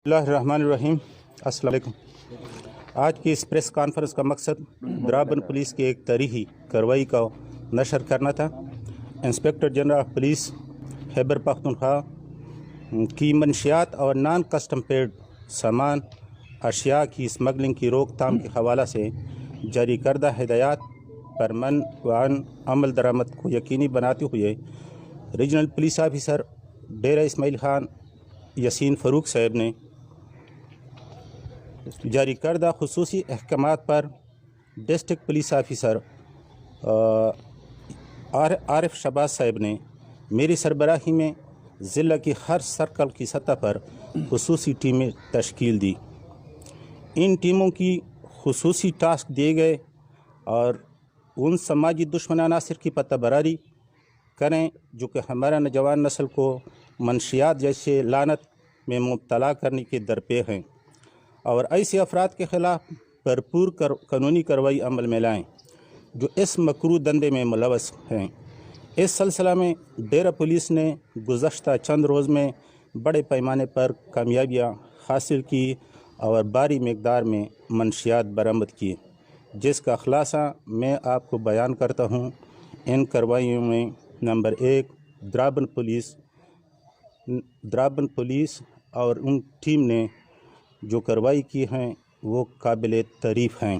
اللہ الرحمن الرحیم۔ السلام علیکم۔ آج کی اس پریس کانفرنس کا مقصد درابن پولیس کی ایک تاریخی کارروائی کا نشر کرنا تھا۔ Inspector general of police Khyber Pakhtunkhwa کی منشیات اور نان کسٹم پیڈ سامان اشیاء کی اسمگلنگ کی روک تھام کے حوالہ سے جاری کردہ ہدایات پر من وعن عمل درآمد کو یقینی بناتے ہوئے regional police officer Dera Ismail Khan Yasin فاروق صاحب نے جاری کردہ خصوصی احکامات پر ڈسٹرکٹ پولیس آفیسر عارف شہباز صاحب نے میری سربراہی میں ضلع کی ہر سرکل کی سطح پر خصوصی ٹیمیں تشکیل دی۔ ان ٹیموں کی خصوصی ٹاسک دیے گئے اور ان سماجی دشمن عناصر کی پتہ براری کریں جو کہ ہمارا نوجوان نسل کو منشیات جیسے لعنت میں مبتلا کرنے کے درپے ہیں، اور ایسے افراد کے خلاف بھرپور قانونی کارروائی عمل میں لائیں جو اس مکروہ دندے میں ملوث ہیں۔ اس سلسلہ میں ڈیرہ پولیس نے گزشتہ چند روز میں بڑے پیمانے پر کامیابیاں حاصل کی اور بھاری مقدار میں منشیات برآمد کی، جس کا خلاصہ میں آپ کو بیان کرتا ہوں۔ ان کارروائیوں میں نمبر 1 درابن پولیس اور ان ٹیم نے جو کارروائی کی ہیں وہ قابل تعریف ہیں۔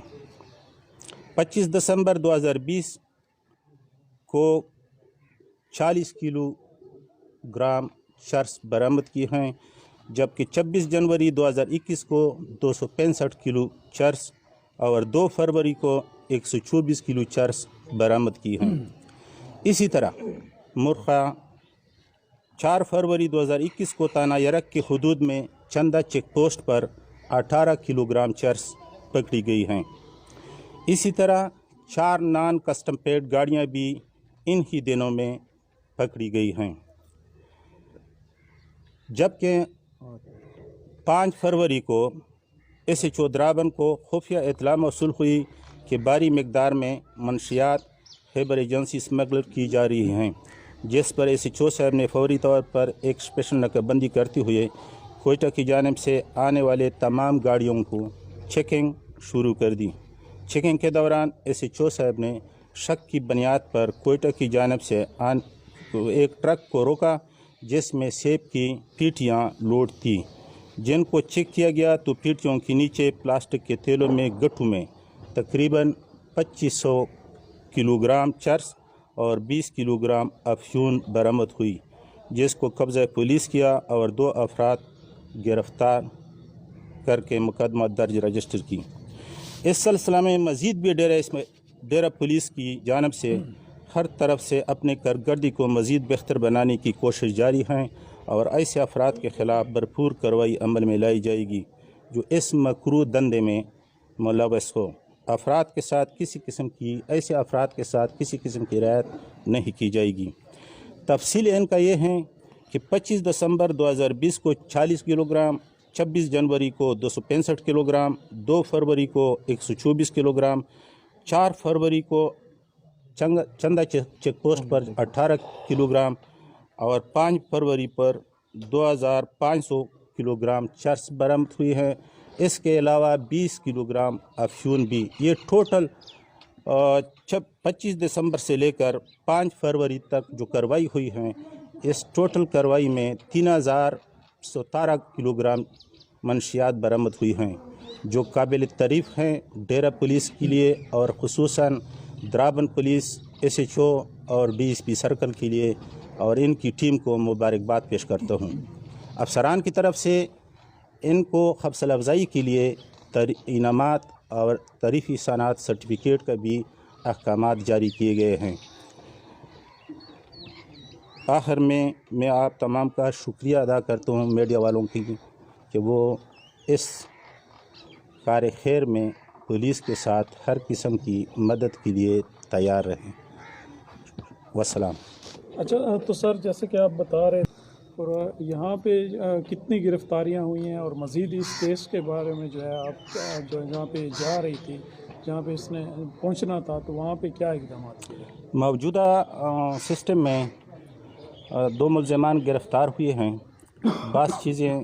25 دسمبر 2020 کو 40 کلو گرام چرس برآمد کی ہیں، جبکہ 26 جنوری 2021 کو 265 کلو چرس اور 2 فروری کو 124 کلو چرس برآمد کی ہیں۔ اسی طرح مرخہ 4 فروری 2021 کو تانہ یرک کے حدود میں چندہ چیک پوسٹ پر 18 کلو گرام چرس پکڑی گئی ہیں۔ اسی طرح 4 نان کسٹم پیڈ گاڑیاں بھی ان ہی دنوں میں پکڑی گئی ہیں، جبکہ 5 فروری کو SHO درابن کو خفیہ اطلاع موصول ہوئی کہ بھاری مقدار میں منشیات خیبر ایجنسی اسمگلر کی جا رہی ہیں، جس پر SHO صاحب نے فوری طور پر ایک اسپیشل ناکہ بندی کرتے ہوئے کوئٹہ کی جانب سے آنے والے تمام گاڑیوں کو چیکنگ شروع کر دی۔ چیکنگ کے دوران SHO صاحب نے شک کی بنیاد پر کوئٹہ کی جانب سے ایک ٹرک کو روکا جس میں سیب کی پیٹیاں لوڈ تھی، جن کو چیک کیا گیا تو پیٹیوں کے نیچے پلاسٹک کے تھیلوں میں گٹھوں میں تقریباً 2500 کلو گرام چرس اور 20 کلو گرام افیون برآمد ہوئی، جس کو قبضہ پولیس کیا اور 2 افراد گرفتار کر کے مقدمہ درج رجسٹر کی۔ اس سلسلہ میں مزید بھی ڈیرہ پولیس کی جانب سے ہر طرف سے اپنے کارکردگی کو مزید بہتر بنانے کی کوشش جاری ہیں، اور ایسے افراد کے خلاف بھرپور کارروائی عمل میں لائی جائے گی جو اس مکروہ دندے میں ملوث ہو۔ ایسے افراد کے ساتھ کسی قسم کی رعایت نہیں کی جائے گی۔ تفصیل ان کا یہ ہے کہ 25 دسمبر 2020 کو 40 کلو گرام، 26 جنوری کو 265 کلو گرام، 2 فروری کو 124 کلو گرام، 4 فروری کو چندہ چیک پوسٹ پر 18 کلو گرام اور 5 فروری پر 2500 کلو گرام چرس برآمد ہوئی ہے۔ اس کے علاوہ 20 کلو گرام افیون بھی۔ یہ ٹوٹل 25 دسمبر سے لے کر 5 فروری تک جو کارروائی ہوئی ہیں، اس ٹوٹل کارروائی میں 3017 کلو گرام منشیات برآمد ہوئی ہیں، جو قابل تعریف ہیں ڈیرہ پولیس کے لیے اور خصوصاً درابن پولیس SHO اور DSP سرکل کے لیے، اور ان کی ٹیم کو مبارکباد پیش کرتا ہوں۔ افسران کی طرف سے ان کو حوصلہ افزائی کے لیے انعامات اور تعریفی صنعت سرٹیفکیٹ کا بھی احکامات جاری کیے گئے ہیں۔ آخر میں آپ تمام کا شکریہ ادا کرتا ہوں میڈیا والوں کی کہ وہ اس کار خیر میں پولیس کے ساتھ ہر قسم کی مدد کے لیے تیار رہیں۔ والسلام۔ اچھا، تو سر جیسے کہ آپ بتا رہے اور یہاں پہ کتنی گرفتاریاں ہوئی ہیں، اور مزید اس کیس کے بارے میں جو ہے آپ جو جہاں پہ جا رہی تھی، جہاں پہ اس نے پہنچنا تھا، تو وہاں پہ کیا اقدامات کیے؟ موجودہ سسٹم میں 2 ملزمان گرفتار ہوئے ہیں۔ بعض چیزیں